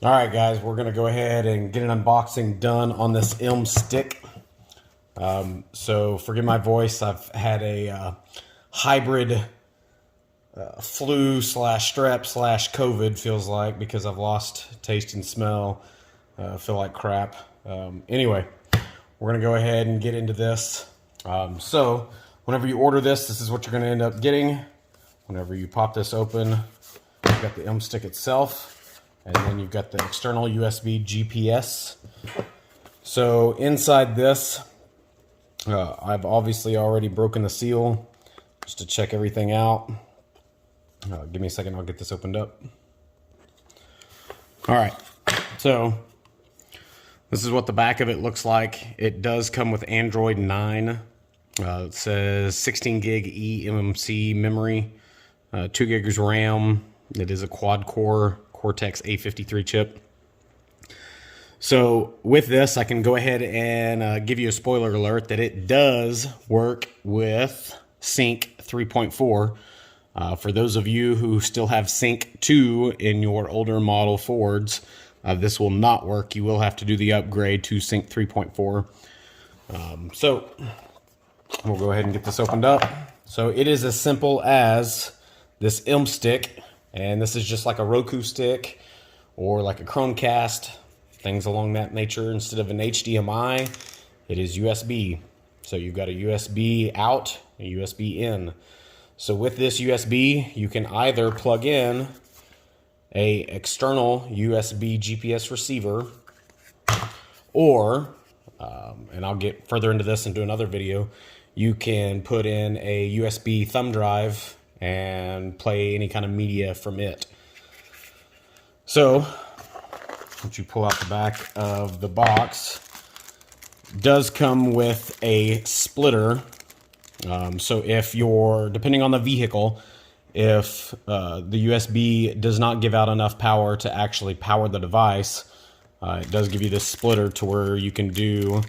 All right, guys, we're going to go ahead and get an unboxing done on this M stick. So forgive my voice. I've had a hybrid flu slash strep slash COVID, feels like, because I've lost taste and smell. Feel like crap. Anyway, we're going to go ahead and get into this. So whenever you order this, this is what you're going to end up getting. Whenever you pop this open, you've got the M stick itself. And then you've got the external USB GPS. So inside this, I've obviously already broken the seal just to check everything out. Give me a second, I'll get this opened up. All right, so this is what the back of it looks like. It does come with Android 9. It says 16 gig eMMC memory, 2 gigs RAM. It is a quad-core Cortex A53 chip. So with this, I can go ahead and give you a spoiler alert that it does work with Sync 3.4. For those of you who still have Sync 2 in your older model Fords, this will not work. You will have to do the upgrade to Sync 3.4. So we'll go ahead and get this opened up. So it is as simple as this M stick. And this is just like a Roku stick or like a Chromecast, things along that nature. Instead of an HDMI, it is USB. So you've got a USB out, a USB in. So with this USB, you can either plug in a external USB GPS receiver, or, and I'll get further into this and do another video, you can put in a USB thumb drive and play any kind of media from it. So once you pull out the back of the box, it does come with a splitter. So if you're, depending on the vehicle, if the USB does not give out enough power to actually power the device, it does give you this splitter to where you can do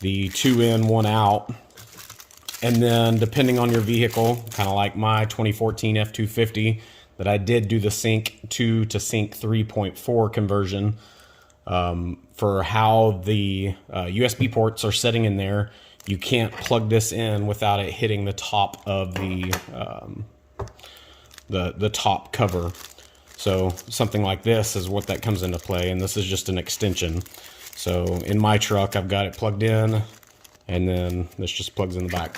the 2 in, 1 out. And then depending on your vehicle, kind of like my 2014 F250, that I did do the Sync 2 to Sync 3.4 conversion, for how the USB ports are setting in there, you can't plug this in without it hitting the top of the top cover. So something like this is what that comes into play, and this is just an extension. So in my truck, I've got it plugged in, and then this just plugs in the back.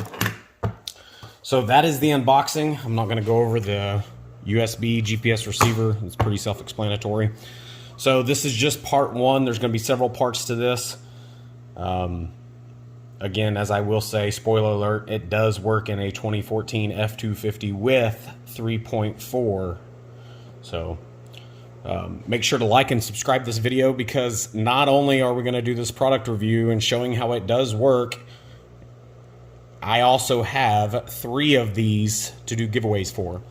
So that is the unboxing. I'm not going to go over the USB GPS receiver. It's pretty self-explanatory. So this is just part one. There's going to be several parts to this. Again, as I will say, spoiler alert, it does work in a 2014 F250 with 3.4. So make sure to like and subscribe this video, because not only are we going to do this product review and showing how it does work, I also have 3 of these to do giveaways for.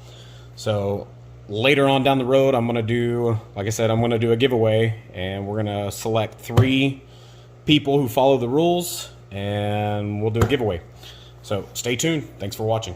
So later on down the road, I'm going to do, like I said, I'm going to do a giveaway, and we're going to select 3 people who follow the rules, and we'll do a giveaway. So stay tuned. Thanks for watching.